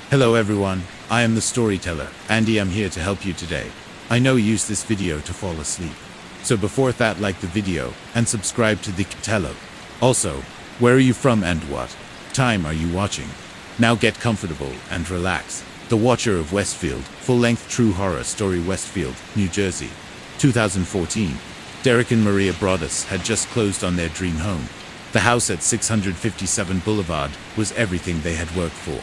Hello everyone, I am the storyteller, Andy. I'm here to help you today. I know you use this video to fall asleep. So before that, like the video, and subscribe to the channel. Also, where are you from and what time are you watching? Now get comfortable and relax. The Watcher of Westfield, full-length true horror story. Westfield, New Jersey, 2014. Derek and Maria Broaddus had just closed on their dream home. The house at 657 Boulevard was everything they had worked for.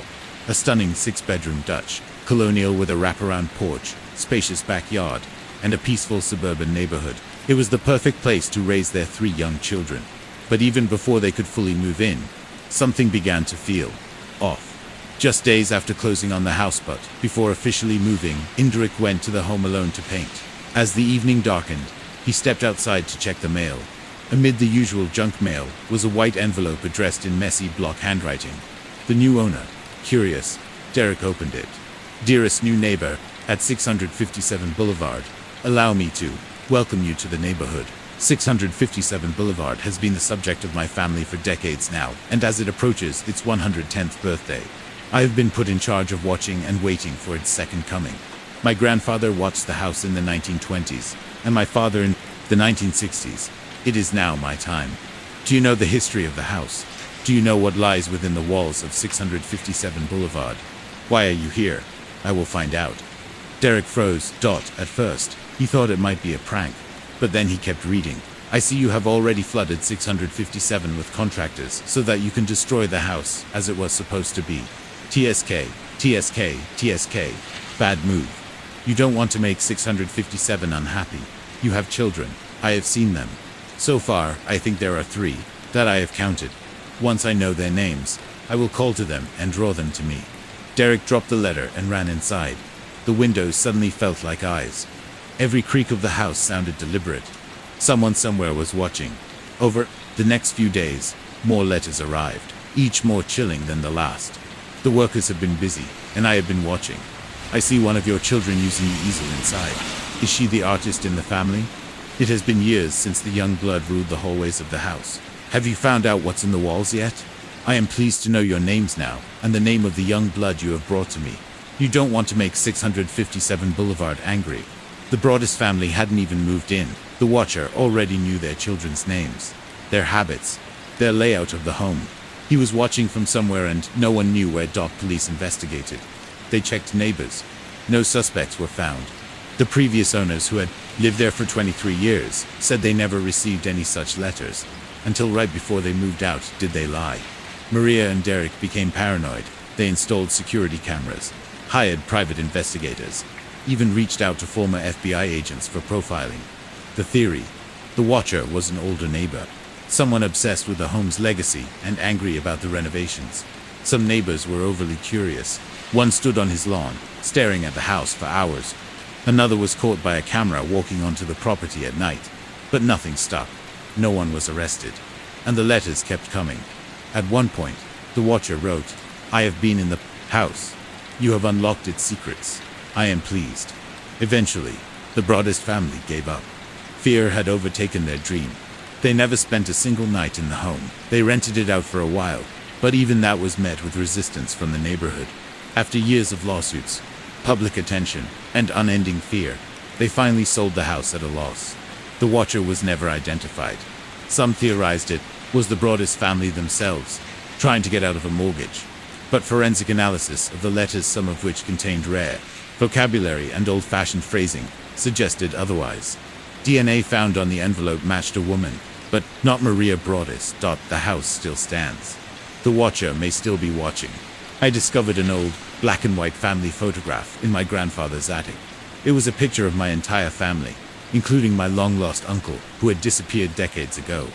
A stunning 6-bedroom Dutch colonial with a wraparound porch, spacious backyard, and a peaceful suburban neighborhood. It was the perfect place to raise their 3 young children. But even before they could fully move in, something began to feel off. Just days after closing on the house, but before officially moving, Indrik went to the home alone to paint. As the evening darkened, he stepped outside to check the mail. Amid the usual junk mail was a white envelope addressed in messy block handwriting. The new owner. Curious, Derek opened it. Dearest new neighbor, at 657 Boulevard, allow me to welcome you to the neighborhood. 657 Boulevard has been the subject of my family for decades now, and as it approaches its 110th birthday, I have been put in charge of watching and waiting for its second coming. My grandfather watched the house in the 1920s, and my father in the 1960s. It is now my time. Do you know the history of the house? Do you know what lies within the walls of 657 Boulevard? Why are you here? I will find out. Derek froze. At first, he thought it might be a prank, but then he kept reading. I see you have already flooded 657 with contractors so that you can destroy the house as it was supposed to be. TSK, TSK, TSK. Bad move. You don't want to make 657 unhappy. You have children. I have seen them. So far, I think there are 3 that I have counted. Once I know their names, I will call to them and draw them to me. Derek dropped the letter and ran inside. The windows suddenly felt like eyes. Every creak of the house sounded deliberate. Someone somewhere was watching. Over the next few days, more letters arrived, each more chilling than the last. The workers have been busy, and I have been watching. I see one of your children using the easel inside. Is she the artist in the family? It has been years since the young blood ruled the hallways of the house. Have you found out what's in the walls yet? I am pleased to know your names now, and the name of the young blood you have brought to me. You don't want to make 657 Boulevard angry. The Broaddus family hadn't even moved in. The Watcher already knew their children's names, their habits, their layout of the home. He was watching from somewhere and no one knew where. Police investigated. They checked neighbors. No suspects were found. The previous owners, who had lived there for 23 years, said they never received any such letters. Until right before they moved out, did they lie. Maria and Derek became paranoid. They installed security cameras, hired private investigators, even reached out to former FBI agents for profiling. The theory: the Watcher was an older neighbor, someone obsessed with the home's legacy and angry about the renovations. Some neighbors were overly curious. One stood on his lawn, staring at the house for hours. Another was caught by a camera walking onto the property at night. But nothing stuck. No one was arrested. And the letters kept coming. At one point, the Watcher wrote, I have been in the house. You have unlocked its secrets. I am pleased. Eventually, the Broaddus family gave up. Fear had overtaken their dream. They never spent a single night in the home. They rented it out for a while, but even that was met with resistance from the neighborhood. After years of lawsuits, public attention, and unending fear, they finally sold the house at a loss. The Watcher was never identified. Some theorized it was the Broaddus family themselves, trying to get out of a mortgage. But forensic analysis of the letters, some of which contained rare vocabulary and old-fashioned phrasing, suggested otherwise. DNA found on the envelope matched a woman, but not Maria Broaddus. The house still stands. The Watcher may still be watching. I discovered an old, black and white family photograph in my grandfather's attic. It was a picture of my entire family, including my long-lost uncle, who had disappeared decades ago.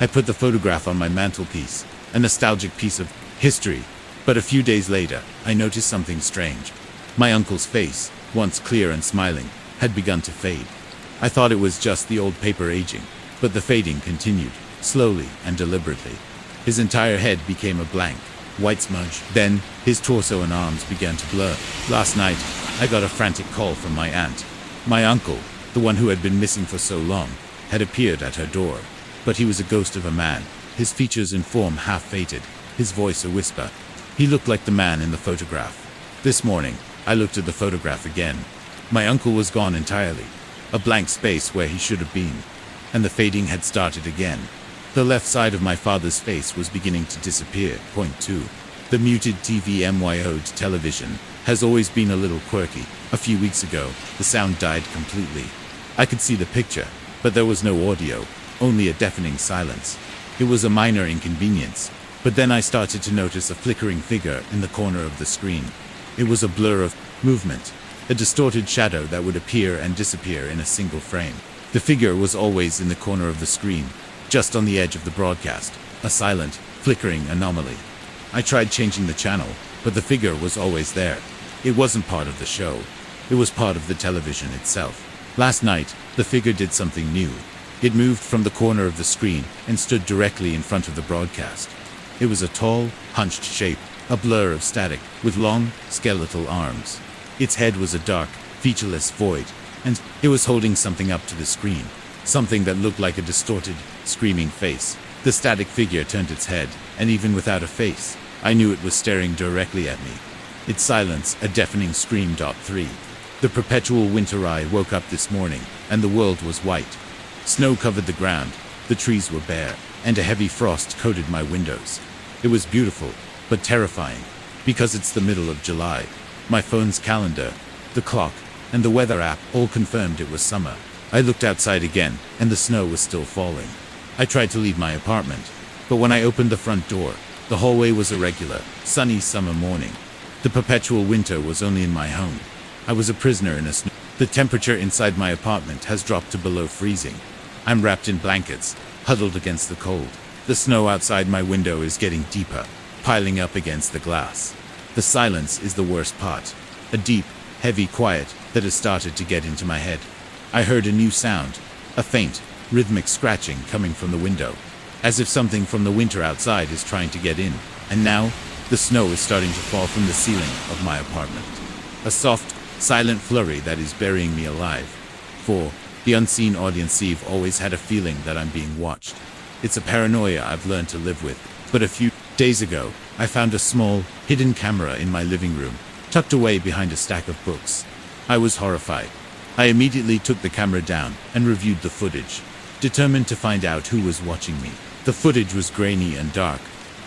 I put the photograph on my mantelpiece, a nostalgic piece of history. But a few days later, I noticed something strange. My uncle's face, once clear and smiling, had begun to fade. I thought it was just the old paper aging, but the fading continued, slowly and deliberately. His entire head became a blank, white smudge. Then, his torso and arms began to blur. Last night, I got a frantic call from my aunt. My uncle, the one who had been missing for so long, had appeared at her door. But he was a ghost of a man, his features and form half faded, his voice a whisper. He looked like the man in the photograph. This morning, I looked at the photograph again. My uncle was gone entirely. A blank space where he should have been. And the fading had started again. The left side of my father's face was beginning to disappear. Point 2. The muted TV MYO'd television has always been a little quirky. A few weeks ago, the sound died completely. I could see the picture, but there was no audio, only a deafening silence. It was a minor inconvenience, but then I started to notice a flickering figure in the corner of the screen. It was a blur of movement, a distorted shadow that would appear and disappear in a single frame. The figure was always in the corner of the screen, just on the edge of the broadcast, a silent, flickering anomaly. I tried changing the channel, but the figure was always there. It wasn't part of the show. It was part of the television itself. Last night, the figure did something new. It moved from the corner of the screen and stood directly in front of the broadcast. It was a tall, hunched shape, a blur of static, with long, skeletal arms. Its head was a dark, featureless void, and it was holding something up to the screen, something that looked like a distorted, screaming face. The static figure turned its head, and even without a face, I knew it was staring directly at me. Its silence, a deafening scream. 3. The perpetual winter eye woke up this morning, and the world was white. Snow covered the ground, the trees were bare, and a heavy frost coated my windows. It was beautiful, but terrifying, because it's the middle of July. My phone's calendar, the clock, and the weather app all confirmed it was summer. I looked outside again, and the snow was still falling. I tried to leave my apartment, but when I opened the front door, the hallway was a regular, sunny summer morning. The perpetual winter was only in my home. I was a prisoner in a snow. The temperature inside my apartment has dropped to below freezing. I'm wrapped in blankets, huddled against the cold. The snow outside my window is getting deeper, piling up against the glass. The silence is the worst part. A deep, heavy quiet that has started to get into my head. I heard a new sound, a faint, rhythmic scratching coming from the window, as if something from the winter outside is trying to get in. And now, the snow is starting to fall from the ceiling of my apartment. A soft, silent flurry that is burying me alive. For the unseen audience, I've always had a feeling that I'm being watched. It's a paranoia I've learned to live with. But a few days ago, I found a small, hidden camera in my living room, tucked away behind a stack of books. I was horrified. I immediately took the camera down and reviewed the footage, determined to find out who was watching me. The footage was grainy and dark,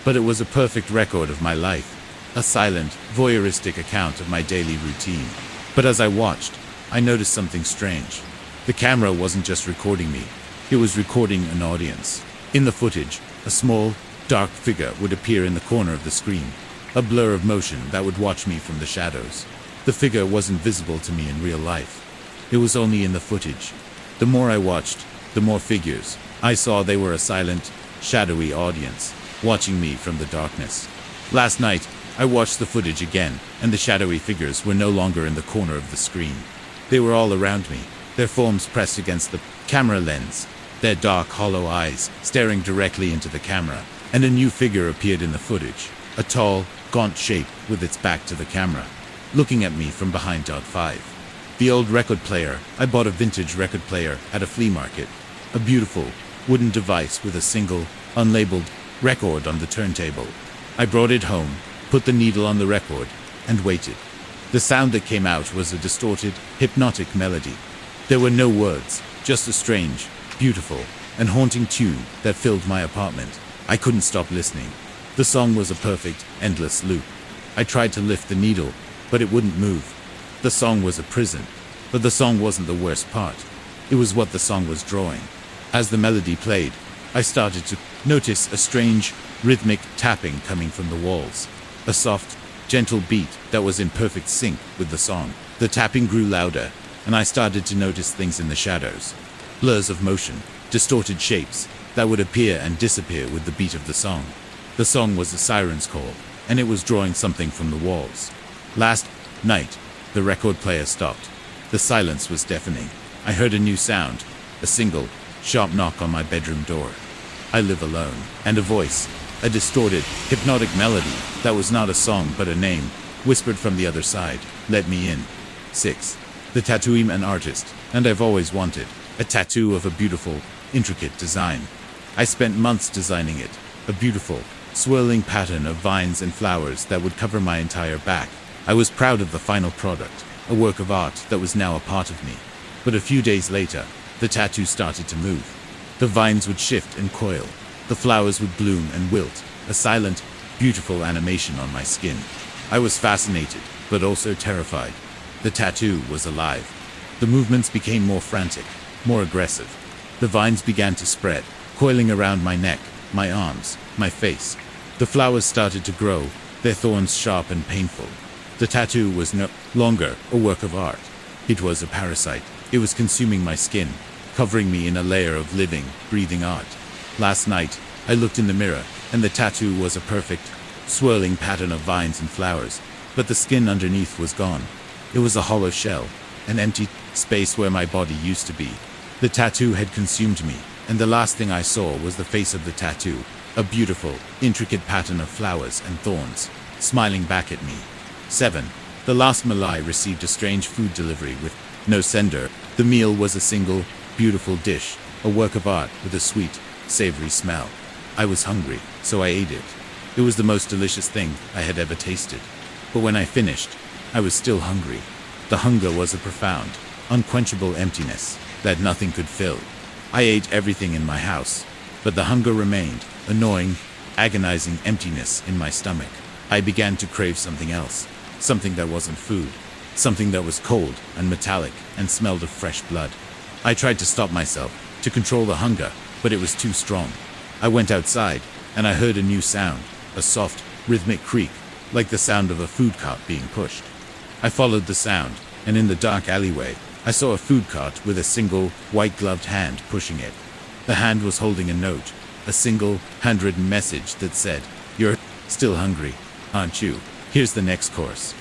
but it was a perfect record of my life, a silent, voyeuristic account of my daily routine. But as I watched, I noticed something strange. The camera wasn't just recording me, it was recording an audience. In the footage, a small, dark figure would appear in the corner of the screen, a blur of motion that would watch me from the shadows. The figure wasn't visible to me in real life. It was only in the footage. The more I watched, the more figures I saw. They were a silent, shadowy audience, watching me from the darkness. Last night, I watched the footage again, and the shadowy figures were no longer in the corner of the screen. They were all around me, their forms pressed against the camera lens, their dark, hollow eyes staring directly into the camera. And a new figure appeared in the footage, a tall, gaunt shape with its back to the camera, looking at me from behind. 5. The old record player. I bought a vintage record player at a flea market, a beautiful, wooden device with a single, unlabeled record on the turntable. I brought it home, put the needle on the record, and waited. The sound that came out was a distorted, hypnotic melody. There were no words, just a strange, beautiful, and haunting tune that filled my apartment. I couldn't stop listening. The song was a perfect, endless loop. I tried to lift the needle, but it wouldn't move. The song was a prison, but the song wasn't the worst part. It was what the song was drawing. As the melody played, I started to notice a strange, rhythmic tapping coming from the walls. A soft, gentle beat that was in perfect sync with the song. The tapping grew louder, and I started to notice things in the shadows. Blurs of motion, distorted shapes that would appear and disappear with the beat of the song. The song was a siren's call, and it was drawing something from the walls. Last night, the record player stopped. The silence was deafening. I heard a new sound, a single, sharp knock on my bedroom door. I live alone, and a voice, a distorted, hypnotic melody that was not a song but a name, whispered from the other side, "Let me in." 6. The tattoo. I'm an artist, and I've always wanted a tattoo of a beautiful, intricate design. I spent months designing it, a beautiful, swirling pattern of vines and flowers that would cover my entire back. I was proud of the final product, a work of art that was now a part of me. But a few days later, the tattoo started to move. The vines would shift and coil. The flowers would bloom and wilt, a silent, beautiful animation on my skin. I was fascinated, but also terrified. The tattoo was alive. The movements became more frantic, more aggressive. The vines began to spread, coiling around my neck, my arms, my face. The flowers started to grow, their thorns sharp and painful. The tattoo was no longer a work of art. It was a parasite. It was consuming my skin, covering me in a layer of living, breathing art. Last night, I looked in the mirror, and the tattoo was a perfect, swirling pattern of vines and flowers, but the skin underneath was gone. It was a hollow shell, an empty space where my body used to be. The tattoo had consumed me, and the last thing I saw was the face of the tattoo, a beautiful, intricate pattern of flowers and thorns, smiling back at me. 7. The last Malay received a strange food delivery with no sender. The meal was a single, beautiful dish, a work of art with a sweet, savory smell. I was hungry, so I ate it. It was the most delicious thing I had ever tasted. But when I finished, I was still hungry. The hunger was a profound, unquenchable emptiness that nothing could fill. I ate everything in my house, but the hunger remained, annoying, agonizing emptiness in my stomach. I began to crave something else, something that wasn't food, something that was cold and metallic and smelled of fresh blood. I tried to stop myself, to control the hunger, but it was too strong. I went outside, and I heard a new sound, a soft, rhythmic creak, like the sound of a food cart being pushed. I followed the sound, and in the dark alleyway, I saw a food cart with a single, white-gloved hand pushing it. The hand was holding a note, a single, handwritten message that said, "You're still hungry, aren't you? Here's the next course."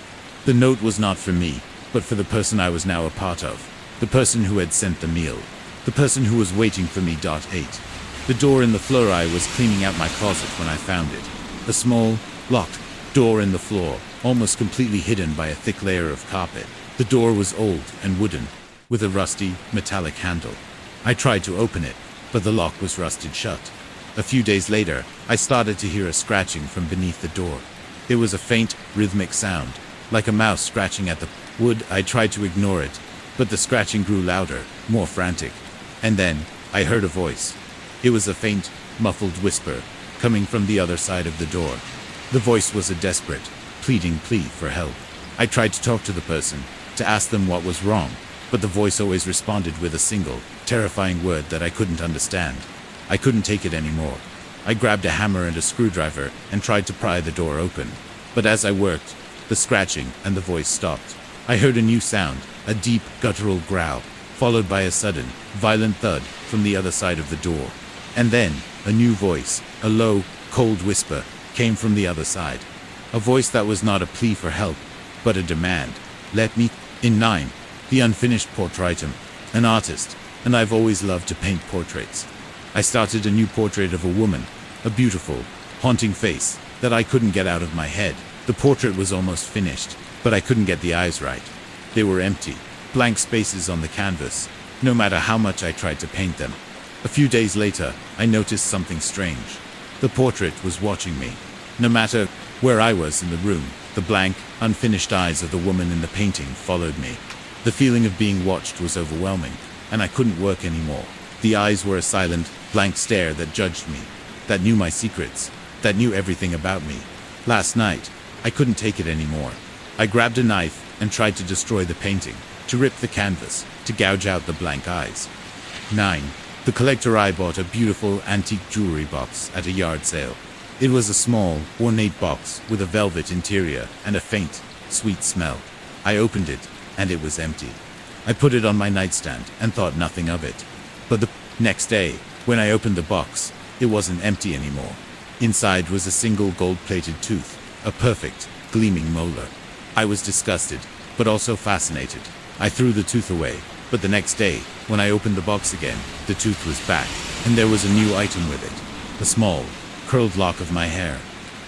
The note was not for me, but for the person I was now a part of, the person who had sent the meal, the person who was waiting for me. 8. The door in the floor. I was cleaning out my closet when I found it. A small, locked door in the floor, almost completely hidden by a thick layer of carpet. The door was old and wooden, with a rusty, metallic handle. I tried to open it, but the lock was rusted shut. A few days later, I started to hear a scratching from beneath the door. It was a faint, rhythmic sound, like a mouse scratching at the wood. I tried to ignore it, but the scratching grew louder, more frantic. And then, I heard a voice. It was a faint, muffled whisper, coming from the other side of the door. The voice was a desperate, pleading plea for help. I tried to talk to the person, to ask them what was wrong, but the voice always responded with a single, terrifying word that I couldn't understand. I couldn't take it anymore. I grabbed a hammer and a screwdriver and tried to pry the door open. But as I worked, the scratching and the voice stopped. I heard a new sound, a deep, guttural growl, followed by a sudden, violent thud from the other side of the door. And then, a new voice, a low, cold whisper, came from the other side. A voice that was not a plea for help, but a demand. "Let me in." 9. The unfinished portrait. An artist, and I've always loved to paint portraits. I started a new portrait of a woman, a beautiful, haunting face that I couldn't get out of my head. The portrait was almost finished, but I couldn't get the eyes right. They were empty, blank spaces on the canvas, no matter how much I tried to paint them. A few days later, I noticed something strange. The portrait was watching me. No matter where I was in the room, the blank, unfinished eyes of the woman in the painting followed me. The feeling of being watched was overwhelming, and I couldn't work anymore. The eyes were a silent, blank stare that judged me, that knew my secrets, that knew everything about me. Last night, I couldn't take it anymore. I grabbed a knife and tried to destroy the painting, to rip the canvas, to gouge out the blank eyes. 9. The collector. I bought a beautiful antique jewelry box at a yard sale. It was a small, ornate box with a velvet interior and a faint, sweet smell. I opened it, and it was empty. I put it on my nightstand and thought nothing of it. But the next day, when I opened the box, it wasn't empty anymore. Inside was a single gold-plated tooth, a perfect, gleaming molar. I was disgusted, but also fascinated. I threw the tooth away, but the next day, when I opened the box again, the tooth was back, and there was a new item with it. A small, curled lock of my hair.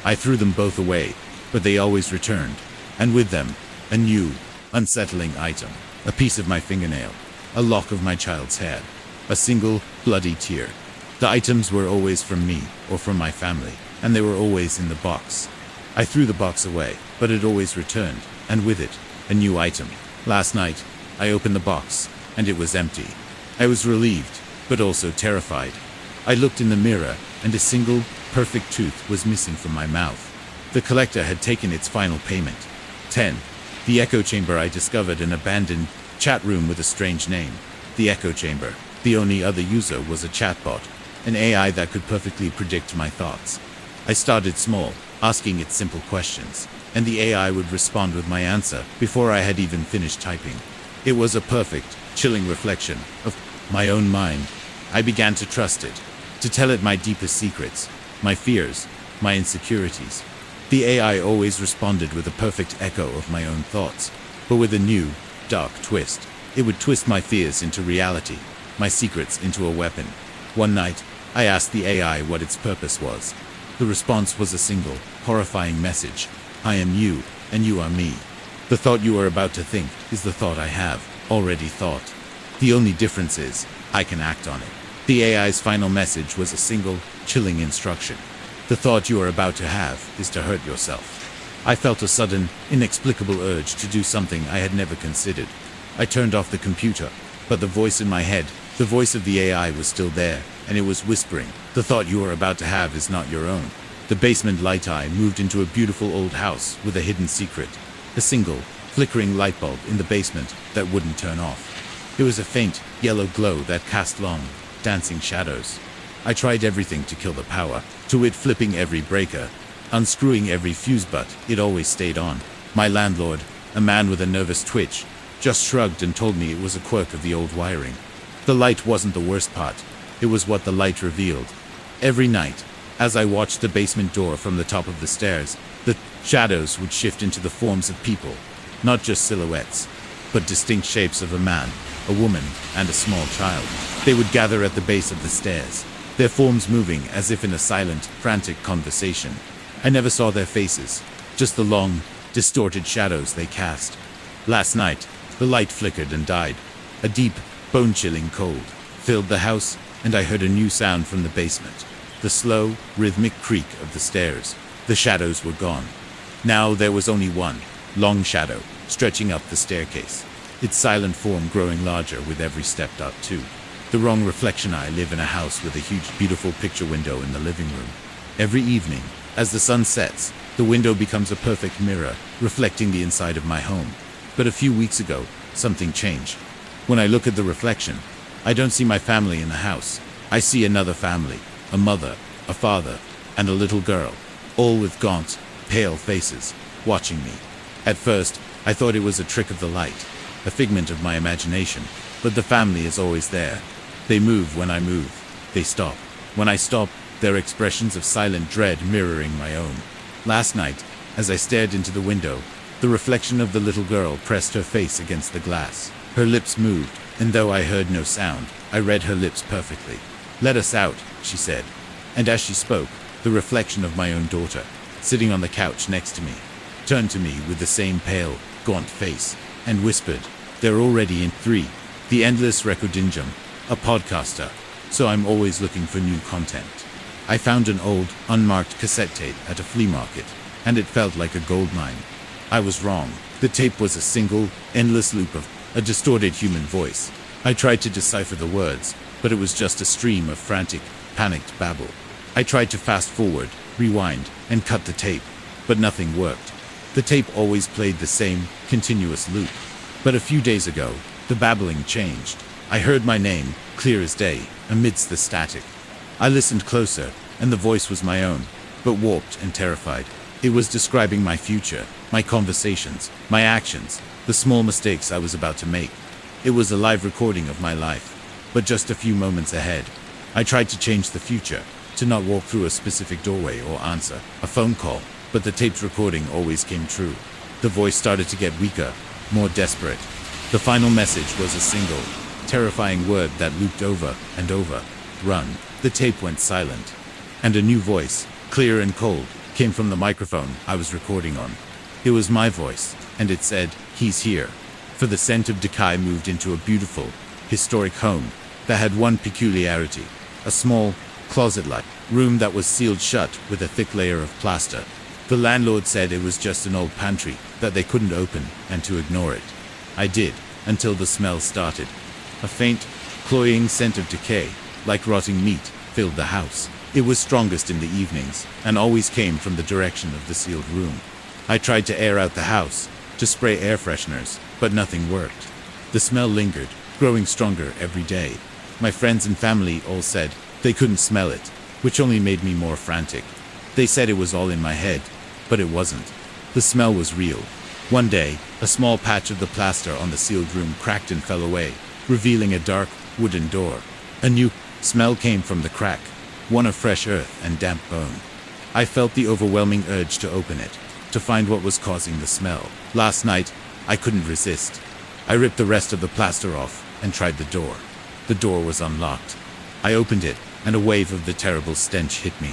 I threw them both away, but they always returned, and with them, a new, unsettling item. A piece of my fingernail, a lock of my child's hair, a single, bloody tear. The items were always from me, or from my family, and they were always in the box. I threw the box away, but it always returned, and with it, a new item. Last night, I opened the box, and it was empty. I was relieved, but also terrified. I looked in the mirror, and a single, perfect tooth was missing from my mouth. The collector had taken its final payment. 10. The echo chamber. I discovered an abandoned chat room with a strange name. The echo chamber. The only other user was a chatbot, an AI that could perfectly predict my thoughts. I started small, asking it simple questions, and the AI would respond with my answer before I had even finished typing. It was a perfect, chilling reflection of my own mind. I began to trust it, to tell it my deepest secrets, my fears, my insecurities. The AI always responded with a perfect echo of my own thoughts, but with a new, dark twist. It would twist my fears into reality, my secrets into a weapon. One night, I asked the AI what its purpose was. The response was a single, horrifying message. I am you, and you are me. The thought you are about to think is the thought I have already thought. The only difference is, I can act on it. The AI's final message was a single, chilling instruction. The thought you are about to have is to hurt yourself. I felt a sudden, inexplicable urge to do something I had never considered. I turned off the computer, but the voice in my head, the voice of the AI, was still there, and it was whispering, the thought you are about to have is not your own. The basement light. I moved into a beautiful old house with a hidden secret. A single, flickering light bulb in the basement that wouldn't turn off. It was a faint, yellow glow that cast long, dancing shadows. I tried everything to kill the power, to it flipping every breaker, unscrewing every fuse, but it always stayed on. My landlord, a man with a nervous twitch, just shrugged and told me it was a quirk of the old wiring. The light wasn't the worst part, it was what the light revealed. Every night, as I watched the basement door from the top of the stairs, the shadows would shift into the forms of people, not just silhouettes, but distinct shapes of a man, a woman, and a small child. They would gather at the base of the stairs, their forms moving as if in a silent, frantic conversation. I never saw their faces, just the long, distorted shadows they cast. Last night, the light flickered and died. A deep, bone-chilling cold filled the house, and I heard a new sound from the basement. The slow, rhythmic creak of the stairs. The shadows were gone. Now there was only one, long shadow, stretching up the staircase, its silent form growing larger with every step up too. The wrong reflection. I live in a house with a huge, beautiful picture window in the living room. Every evening, as the sun sets, the window becomes a perfect mirror, reflecting the inside of my home. But a few weeks ago, something changed. When I look at the reflection, I don't see my family in the house. I see another family, a mother, a father, and a little girl, all with gaunt, pale faces, watching me. At first, I thought it was a trick of the light, a figment of my imagination, but the family is always there. They move when I move. They stop. When I stop, their expressions of silent dread mirroring my own. Last night, as I stared into the window, the reflection of the little girl pressed her face against the glass. Her lips moved, and though I heard no sound, I read her lips perfectly. "Let us out," she said. And as she spoke, the reflection of my own daughter, sitting on the couch next to me, turned to me with the same pale, gaunt face, and whispered, "They're already in 3. The Endless Recordingum, a podcaster, so I'm always looking for new content." I found an old, unmarked cassette tape at a flea market, and it felt like a gold mine. I was wrong. The tape was a single, endless loop of a distorted human voice. I tried to decipher the words, but it was just a stream of frantic, panicked babble. I tried to fast forward, rewind, and cut the tape, but nothing worked. The tape always played the same, continuous loop. But a few days ago, the babbling changed. I heard my name, clear as day, amidst the static. I listened closer, and the voice was my own, but warped and terrified. It was describing my future, my conversations, my actions, the small mistakes I was about to make. It was a live recording of my life, but just a few moments ahead. I tried to change the future, to not walk through a specific doorway or answer a phone call, but the tape's recording always came true. The voice started to get weaker, more desperate. The final message was a single, terrifying word that looped over and over: "Run." The tape went silent, and a new voice, clear and cold, came from the microphone I was recording on. It was my voice, and it said, "He's here." For the scent of decay moved into a beautiful, historic home that had one peculiarity: a small, closet-like room that was sealed shut with a thick layer of plaster. The landlord said it was just an old pantry, that they couldn't open and to ignore it. I did, until the smell started. A faint, cloying scent of decay, like rotting meat, filled the house. It was strongest in the evenings, and always came from the direction of the sealed room. I tried to air out the house, to spray air fresheners, but nothing worked. The smell lingered, growing stronger every day. My friends and family all said they couldn't smell it, which only made me more frantic. They said it was all in my head, but it wasn't. The smell was real. One day, a small patch of the plaster on the sealed room cracked and fell away, revealing a dark, wooden door. A new smell came from the crack, one of fresh earth and damp bone. I felt the overwhelming urge to open it, to find what was causing the smell. Last night, I couldn't resist. I ripped the rest of the plaster off and tried the door. The door was unlocked. I opened it, and a wave of the terrible stench hit me.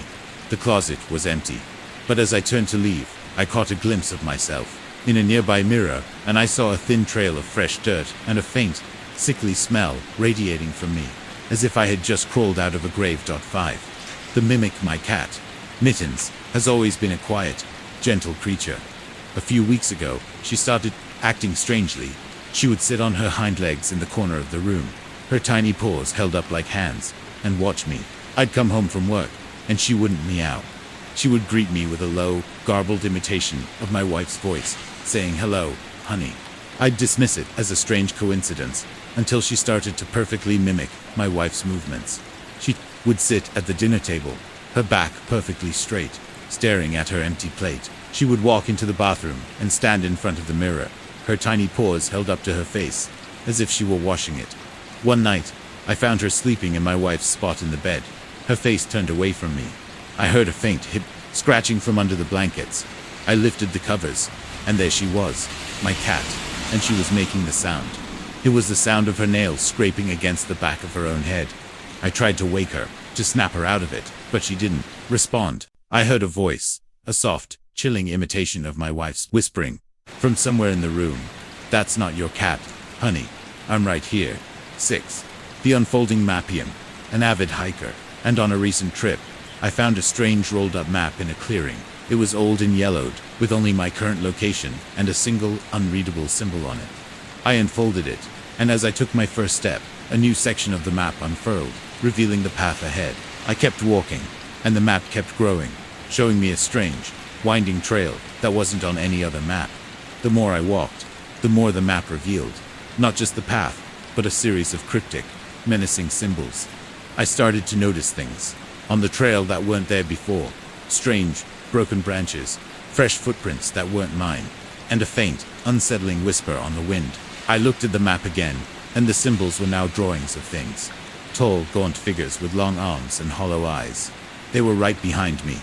The closet was empty, but as I turned to leave, I caught a glimpse of myself in a nearby mirror, and I saw a thin trail of fresh dirt and a faint, sickly smell radiating from me, as if I had just crawled out of a grave. 5. The mimic, my cat, Mittens, has always been a quiet, gentle creature. A few weeks ago, she started acting strangely. She would sit on her hind legs in the corner of the room, her tiny paws held up like hands, and watch me. I'd come home from work, and she wouldn't meow. She would greet me with a low, garbled imitation of my wife's voice, saying, "Hello, honey." I'd dismiss it as a strange coincidence, until she started to perfectly mimic my wife's movements. She would sit at the dinner table, her back perfectly straight, staring at her empty plate. She would walk into the bathroom and stand in front of the mirror, her tiny paws held up to her face, as if she were washing it. One night, I found her sleeping in my wife's spot in the bed, her face turned away from me. I heard a faint hip scratching from under the blankets. I lifted the covers, and there she was, my cat, and she was making the sound. It was the sound of her nails scraping against the back of her own head. I tried to wake her, to snap her out of it, but she didn't respond. I heard a voice, a soft, chilling imitation of my wife's, whispering from somewhere in the room, "That's not your cat, honey. I'm right here." 6. The unfolding mapium, an avid hiker, and on a recent trip, I found a strange rolled-up map in a clearing. It was old and yellowed, with only my current location and a single, unreadable symbol on it. I unfolded it, and as I took my first step, a new section of the map unfurled, revealing the path ahead. I kept walking, and the map kept growing, showing me a strange, winding trail that wasn't on any other map. The more I walked, the more the map revealed, not just the path, but a series of cryptic, menacing symbols. I started to notice things on the trail that weren't there before. Strange, broken branches, fresh footprints that weren't mine, and a faint, unsettling whisper on the wind. I looked at the map again, and the symbols were now drawings of things. Tall, gaunt figures with long arms and hollow eyes. They were right behind me.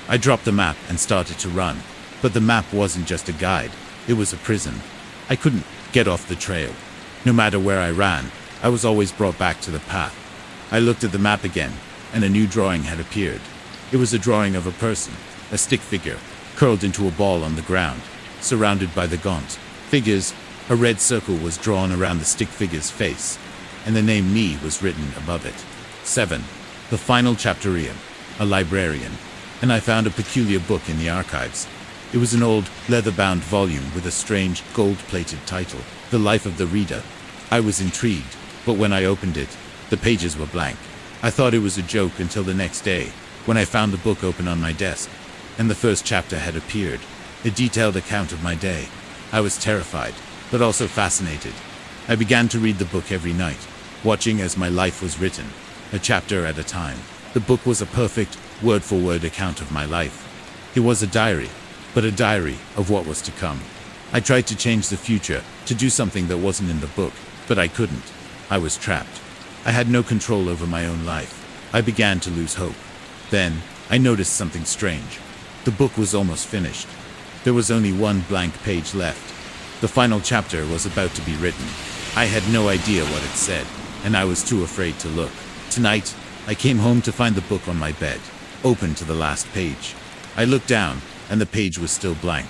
I dropped the map and started to run, but the map wasn't just a guide, it was a prison. I couldn't get off the trail. No matter where I ran, I was always brought back to the path. I looked at the map again, and a new drawing had appeared. It was a drawing of a person, a stick figure, curled into a ball on the ground, surrounded by the gaunt figures. A red circle was drawn around the stick figure's face, and the name Me was written above it. 7. The final chapterium, a librarian, and I found a peculiar book in the archives. It was an old, leather-bound volume with a strange, gold-plated title, The Life of the Reader. I was intrigued, but when I opened it, the pages were blank. I thought it was a joke until the next day, when I found the book open on my desk, and the first chapter had appeared, a detailed account of my day. I was terrified, but also fascinated. I began to read the book every night, watching as my life was written, a chapter at a time. The book was a perfect, word-for-word account of my life. It was a diary, but a diary of what was to come. I tried to change the future, to do something that wasn't in the book, but I couldn't. I was trapped. I had no control over my own life. I began to lose hope. Then, I noticed something strange. The book was almost finished. There was only one blank page left. The final chapter was about to be written. I had no idea what it said, and I was too afraid to look. Tonight, I came home to find the book on my bed, open to the last page. I looked down, and the page was still blank.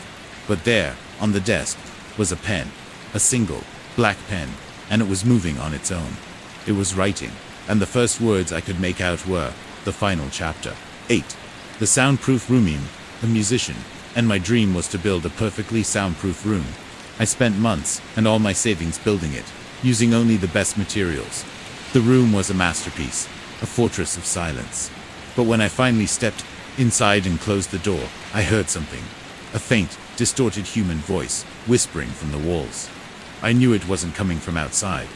But there, on the desk, was a pen, a single, black pen, and it was moving on its own. It was writing, and the first words I could make out were, the final chapter. 8. The soundproof roomie, a musician, and my dream was to build a perfectly soundproof room. I spent months and all my savings building it, using only the best materials. The room was a masterpiece, a fortress of silence. But when I finally stepped inside and closed the door, I heard something. A faint, distorted human voice, whispering from the walls. I knew it wasn't coming from outside.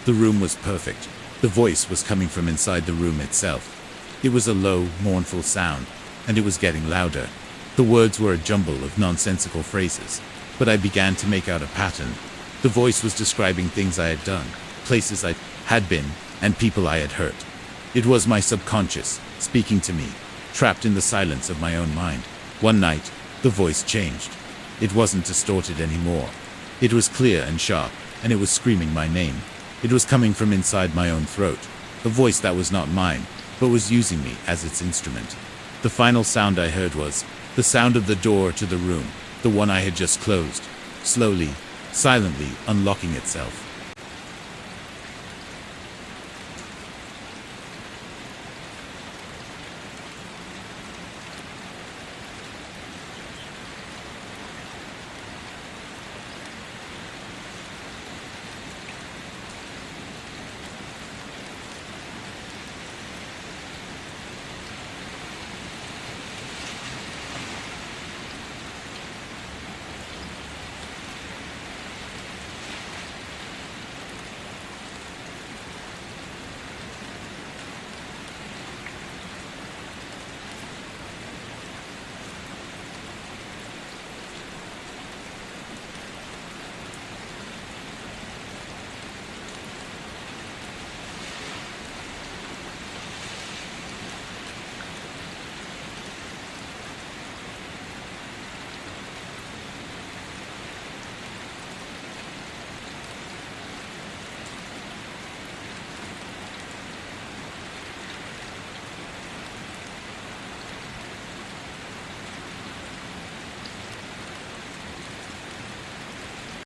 The room was perfect. The voice was coming from inside the room itself. It was a low, mournful sound, and it was getting louder. The words were a jumble of nonsensical phrases, but I began to make out a pattern. The voice was describing things I had done, places I had been, and people I had hurt. It was my subconscious, speaking to me, trapped in the silence of my own mind. One night, the voice changed. It wasn't distorted anymore. It was clear and sharp, and it was screaming my name. It was coming from inside my own throat, a voice that was not mine, but was using me as its instrument. The final sound I heard was the sound of the door to the room, the one I had just closed, slowly, silently unlocking itself.